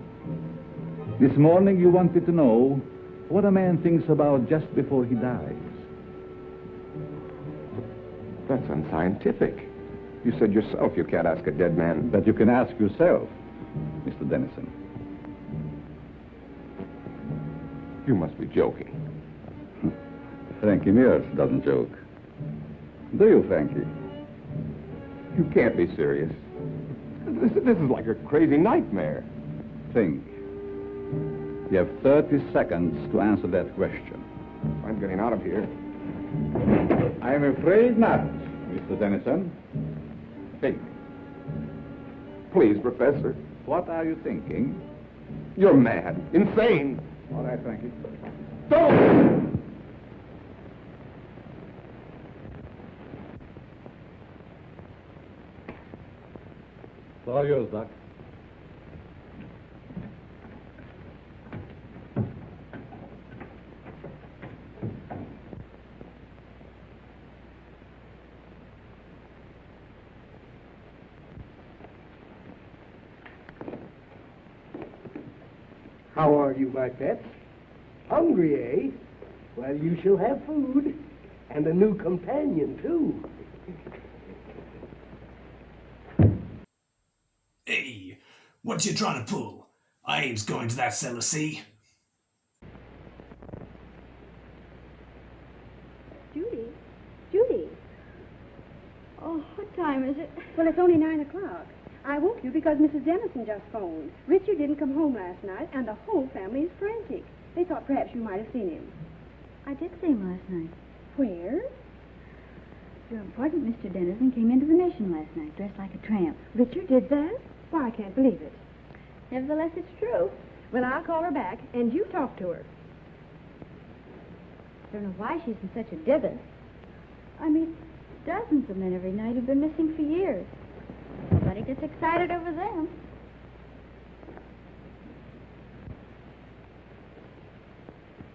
This morning you wanted to know what a man thinks about just before he dies. That's unscientific. You said yourself you can't ask a dead man. But you can ask yourself, Mr. Dennison. You must be joking. Frankie Mears doesn't joke. Do you, Frankie? You can't be serious. This is like a crazy nightmare. Think. You have 30 seconds to answer that question. I'm getting out of here. I'm afraid not, Mr. Dennison. Think. Please, Professor. What are you thinking? You're mad. Insane. All right, Frankie. Don't! It's all yours, Doc. How are you, my pets? Hungry, eh? Well, you shall have food. And a new companion, too. Hey, what you trying to pull? I ain't going to that cellar, see? Judy? Judy? Oh, what time is it? Well, it's only 9 o'clock. I woke you because Mrs. Dennison just phoned. Richard didn't come home last night, and the whole family is frantic. They thought perhaps you might have seen him. I did see him last night. Where? Your important Mr. Dennison came into the mission last night, dressed like a tramp. Richard did that? Why, I can't believe it. Nevertheless, it's true. Well, I'll call her back, and you talk to her. Don't know why she's in such a divot. I meet dozens of men every night who've been missing for years. Nobody gets excited over them.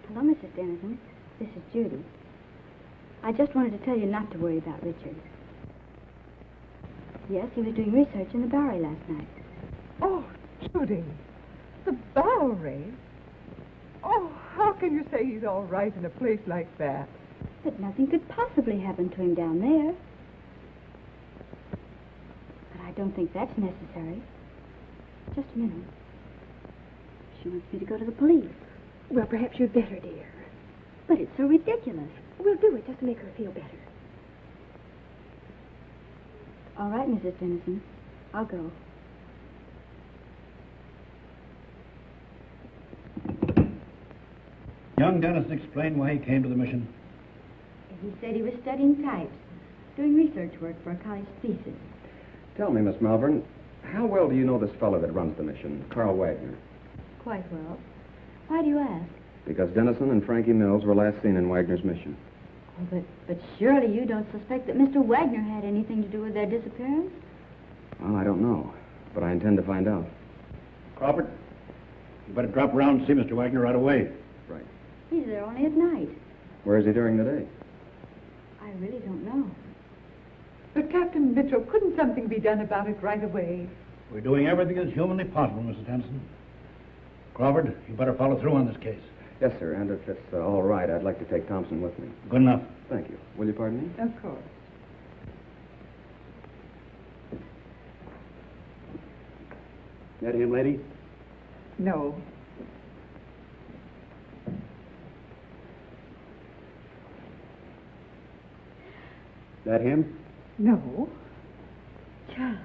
Hello, Mrs. Dennison. This is Judy. I just wanted to tell you not to worry about Richard. Yes, he was doing research in the Bowery last night. Oh, Judy, the Bowery? Oh, how can you say he's all right in a place like that? But nothing could possibly happen to him down there. But I don't think that's necessary. Just a minute. She wants me to go to the police. Well, perhaps you'd better, dear. But it's so ridiculous. We'll do it just to make her feel better. All right, Mrs. Dennison. I'll go. Young Dennison explained why he came to the mission. He said he was studying types, doing research work for a college thesis. Tell me, Miss Malvern, how well do you know this fellow that runs the mission, Carl Wagner? Quite well. Why do you ask? Because Dennison and Frankie Mills were last seen in Wagner's mission. Oh, but surely you don't suspect that Mr. Wagner had anything to do with their disappearance? Well, I don't know, but I intend to find out. Crawford, you better drop around and see Mr. Wagner right away. Right. He's there only at night. Where is he during the day? I really don't know. But, Captain Mitchell, couldn't something be done about it right away? We're doing everything that's humanly possible, Mrs. Dennison. Crawford, you better follow through on this case. Yes, sir, and if it's all right, I'd like to take Thompson with me. Good enough. Thank you. Will you pardon me? Of course. That him, lady? No. That him? No. Charlie.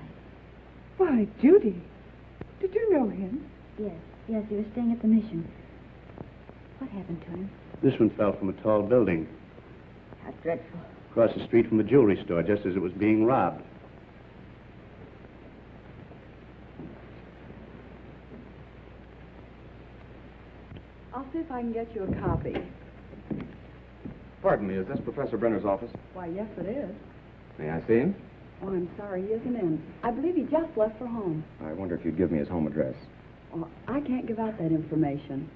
Why, Judy, did you know him? Yes, he was staying at the mission. What happened to him? This one fell from a tall building How dreadful. across the street from the jewelry store just as it was being robbed. I'll see if I can get you a copy. Pardon me, is this Professor Brenner's office? Why, yes, it is. May I see him? Oh, I'm sorry, he isn't in. I believe he just left for home. I wonder if you'd give me his home address. Oh, I can't give out that information.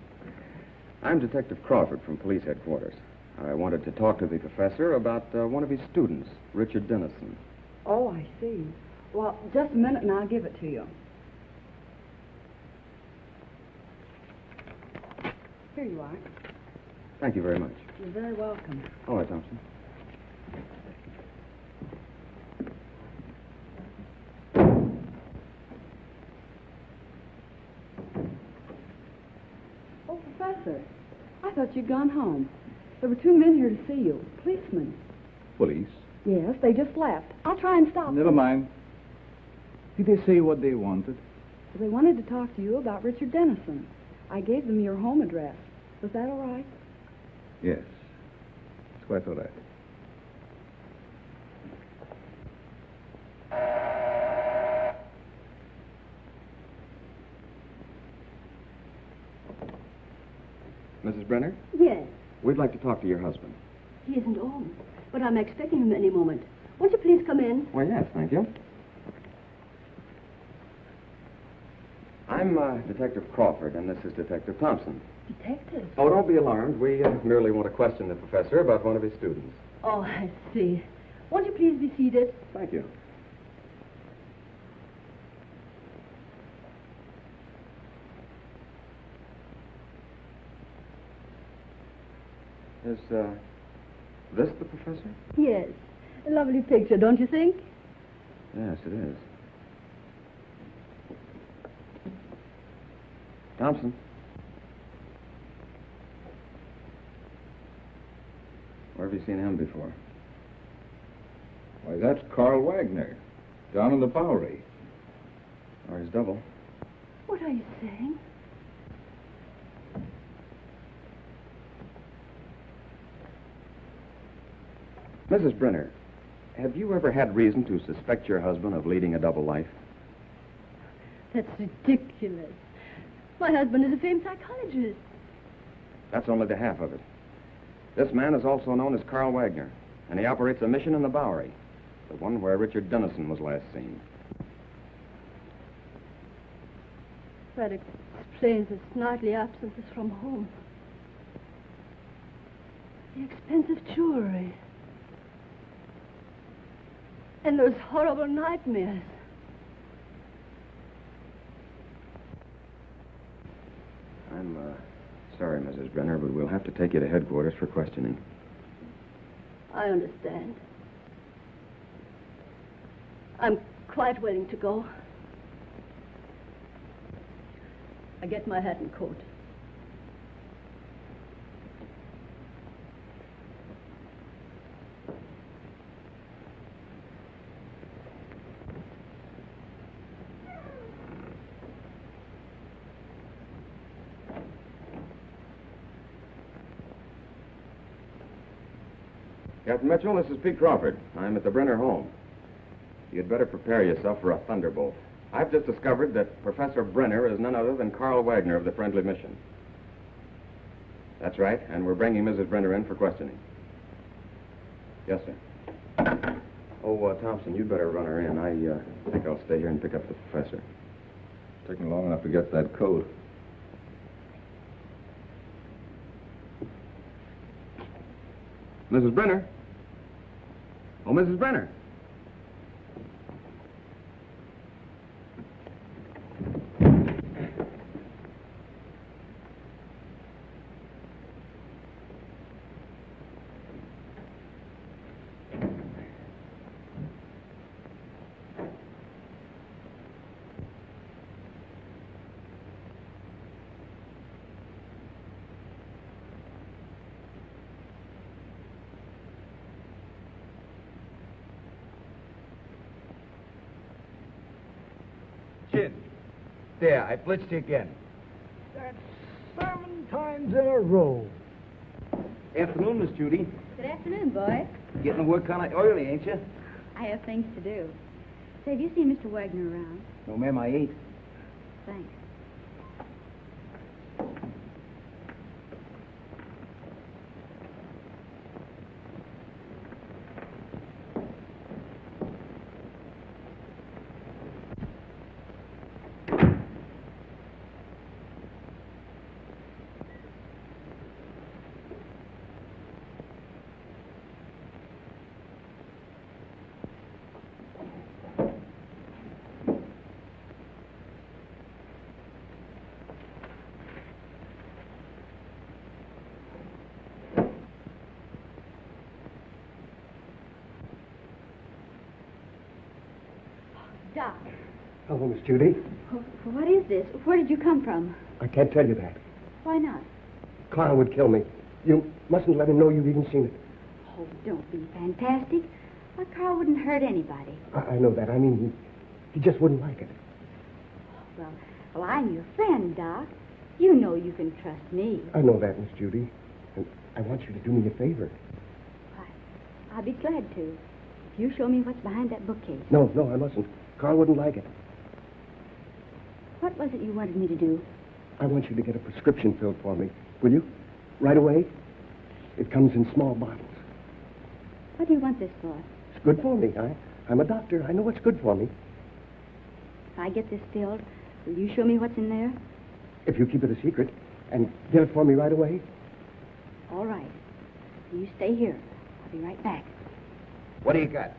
I'm Detective Crawford from police headquarters. I wanted to talk to the professor about one of his students, Richard Dennison. Oh, I see. Well, just a minute and I'll give it to you. Here you are. Thank you very much. You're very welcome. All right, Thompson. Oh, Professor, I thought you'd gone home. There were two men here to see you, policemen. Police? Yes, they just left. I'll try and stop Never them. mind. Did they say what they wanted? They wanted to talk to you about Richard Dennison. I gave them your home address. Was that all right? Yes. It's quite all right. Mrs. Brenner, Yes. we'd like to talk to your husband. He isn't home, but I'm expecting him any moment. Won't you please come in? Well, yes, thank you. I'm Detective Crawford, and this is Detective Thompson. Detective? Oh, don't be alarmed. We merely want to question the professor about one of his students. Oh, I see. Won't you please be seated? Thank you. This the professor? Yes. A lovely picture, don't you think? Yes, it is. Thompson. Where have you seen him before? Why, that's Carl Wagner, down in the Bowery. Or his double. What are you saying? Mrs. Brenner, have you ever had reason to suspect your husband of leading a double life? That's ridiculous. My husband is a famed psychologist. That's only the half of it. This man is also known as Carl Wagner, and he operates a mission in the Bowery, the one where Richard Dennison was last seen. That explains his nightly absences from home. The expensive jewelry. And those horrible nightmares. I'm sorry, Mrs. Brenner, but we'll have to take you to headquarters for questioning. I understand. I'm quite willing to go. I get my hat and coat. Captain Mitchell, this is Pete Crawford. I'm at the Brenner home. You'd better prepare yourself for a thunderbolt. I've just discovered that Professor Brenner is none other than Carl Wagner of the Friendly Mission. That's right, and we're bringing Mrs. Brenner in for questioning. Yes, sir. Oh, Thompson, you'd better run her in. I think I'll stay here and pick up the professor. It's taken long enough to get that coat. Mrs. Brenner? Oh, Mrs. Brenner. Chin. There, I blitzed you again. That's 7 times in a row. Afternoon, Miss Judy. Good afternoon, boy. Getting to work kind of early, ain't you? I have things to do. Say, have you seen Mr. Wagner around? No, ma'am, I ain't. Thanks. Doc. Hello, Miss Judy. What is this? Where did you come from? I can't tell you that. Why not? Carl would kill me. You mustn't let him know you've even seen it. Oh, don't be fantastic. Why, Carl wouldn't hurt anybody. I know that. I mean, he just wouldn't like it. Well, I'm your friend, Doc. You know you can trust me. I know that, Miss Judy. And I want you to do me a favor. Why, I'll be glad to. If you show me what's behind that bookcase. No, I mustn't. Carl wouldn't like it. What was it you wanted me to do? I want you to get a prescription filled for me. Will you? Right away? It comes in small bottles. What do you want this for? It's good for me. I'm a doctor. I know what's good for me. If I get this filled, will you show me what's in there? If you keep it a secret and get it for me right away. All right. You stay here. I'll be right back. What do you got?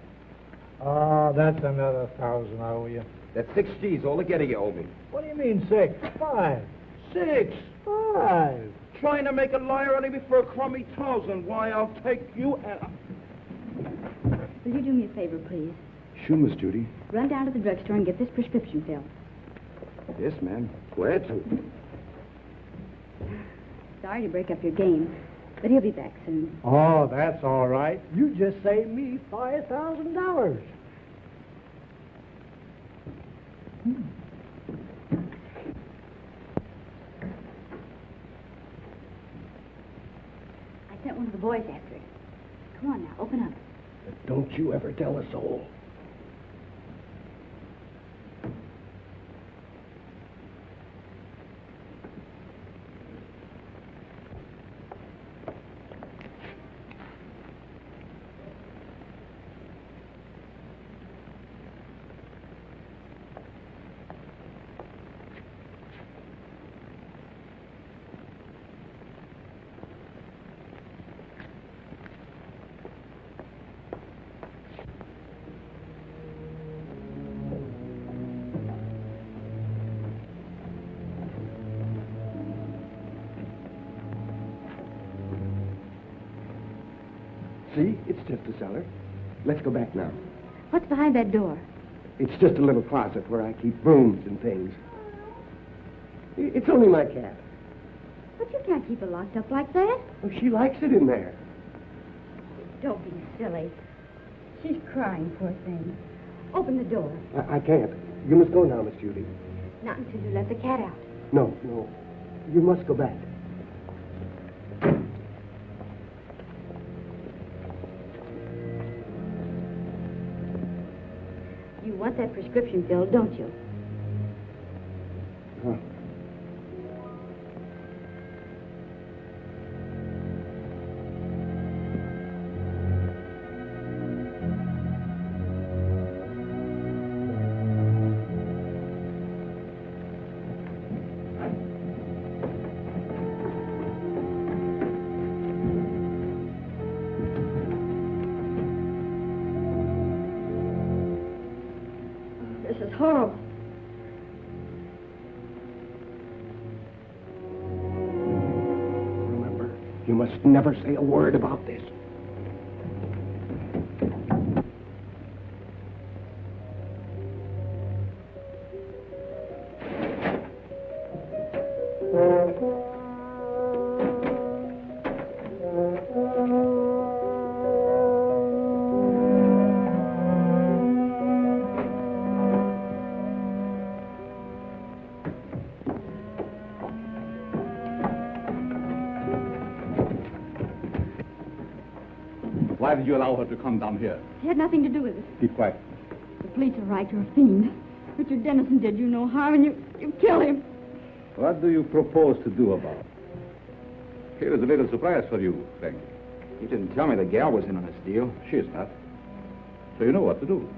Oh, that's another 1,000 I owe you. That's 6 G's altogether you owe me. What do you mean 6? 5. 6. 5. trying to make a liar out of me for a crummy thousand. Why, I'll take you and... Will you do me a favor, please? Sure, Miss Judy. Run down to the drugstore and get this prescription filled. Yes, ma'am. Glad to. Sorry to break up your game, but he'll be back soon. Oh, that's all right. You just saved me $5,000. I sent one of the boys after it. Come on now, open up. But don't you ever tell a soul. See? It's just a cellar. Let's go back now. What's behind that door? It's just a little closet where I keep brooms and things. It's only my cat. But you can't keep it locked up like that. Oh, she likes it in there. Don't be silly. She's crying, poor thing. Open the door. I can't. You must go now, Miss Judy. Not until you let the cat out. No, no. You must go back. You want that prescription filled, don't you? Huh. This is horrible. Remember, you must never say a word about this. Why did you allow her to come down here? It had nothing to do with it. Keep quiet. The police are right. You're a fiend. Richard Dennison did you no harm, and you killed him. What do you propose to do about it? Here is a little surprise for you, Frank. You didn't tell me the gal was in on this deal. She is not. So you know what to do.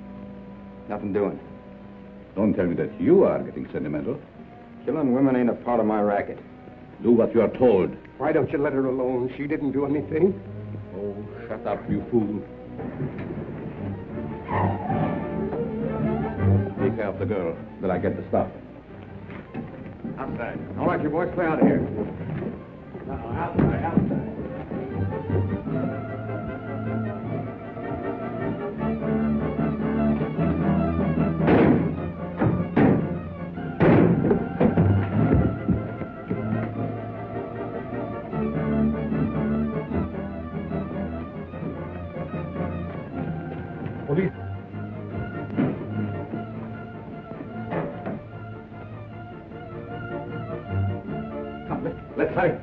Nothing doing. Don't tell me that you are getting sentimental. Killing women ain't a part of my racket. Do what you are told. Why don't you let her alone? She didn't do anything. Oh, shut up, you fool. Take care of the girl till I get the stuff. Outside. All right, you boys, play out of here. Outside. Police. Come, let's hurry.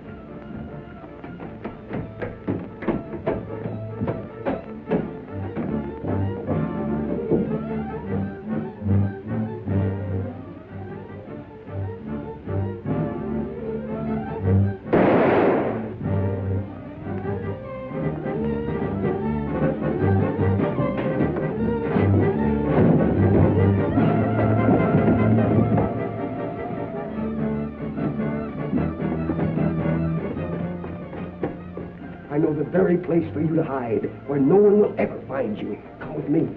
I know the very place for you to hide, where no one will ever find you. Come with me.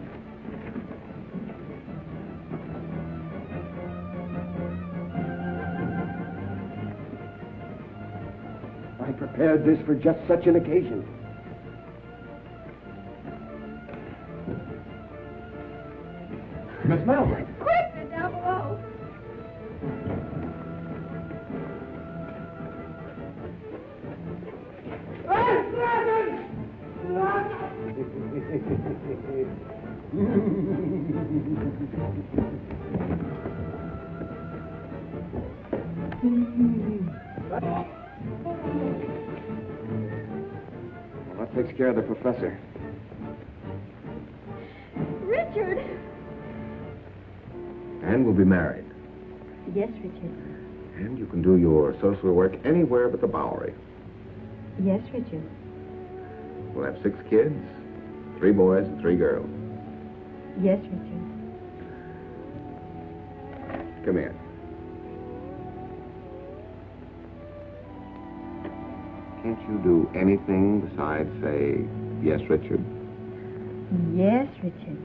I prepared this for just such an occasion. Miss Melvin. Quick, they're down below. Well, that takes care of the professor. Richard! And we'll be married. Yes, Richard. And you can do your social work anywhere but the Bowery. Yes, Richard. We'll have 6 kids, 3 boys and 3 girls. Yes, Richard. Come here. Can't you do anything besides say, yes, Richard? Yes, Richard.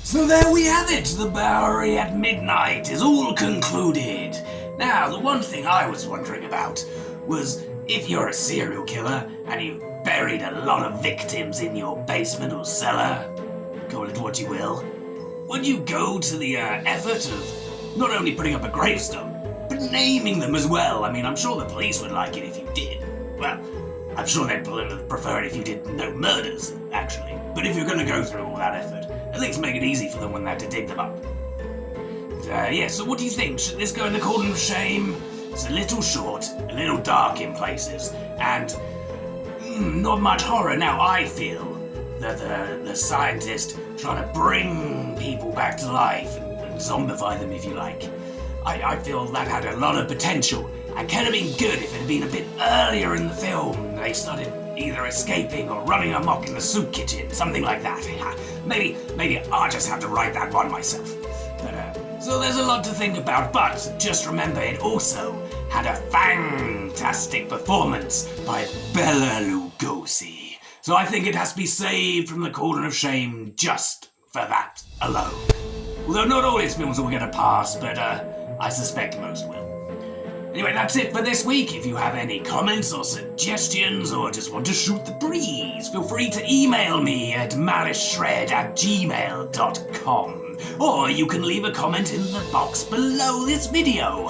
So there we have it, the Bowery at Midnight is all concluded. Now, the one thing I was wondering about was if you're a serial killer and you buried a lot of victims in your basement or cellar, call it what you will, would you go to the effort of not only putting up a gravestone, but naming them as well? I mean, I'm sure the police would like it if you did. Well, I'm sure they'd prefer it if you did no murders, actually. But if you're going to go through all that effort, at least make it easy for them when they have to dig them up. Yeah, so what do you think? Should this go in the cauldron of shame? It's a little short, a little dark in places, and not much horror. Now, I feel that the scientist trying to bring people back to life and zombify them, if you like, I feel that had a lot of potential. It could have been good if it had been a bit earlier in the film. They started either escaping or running amok in the soup kitchen, something like that. Maybe I'll just have to write that one myself. But, so there's a lot to think about, but just remember it also had a fantastic performance by Bela Lugosi. So I think it has to be saved from the cauldron of shame just for that alone. Although not all his films will get a pass, but I suspect most will. Anyway, that's it for this week. If you have any comments or suggestions or just want to shoot the breeze, feel free to email me at maliceshred@gmail.com. Or you can leave a comment in the box below this video.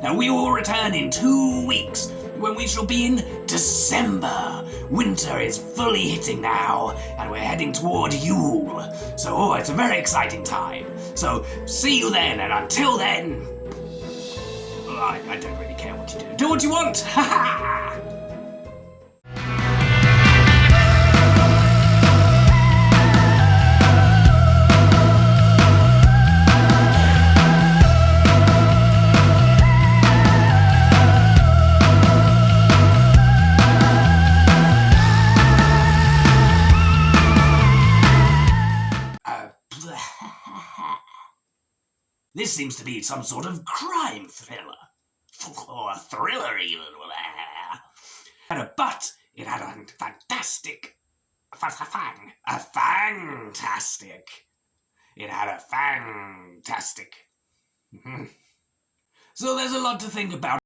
Now, we will return in 2 weeks when we shall be in December. Winter is fully hitting now, and we're heading toward Yule. So, it's a very exciting time. So, see you then, and until then, I don't really care what you do. Do what you want! Ha ha! This seems to be some sort of crime thriller. Or a thriller, even. But it had a fantastic... It had a fantastic... So there's a lot to think about.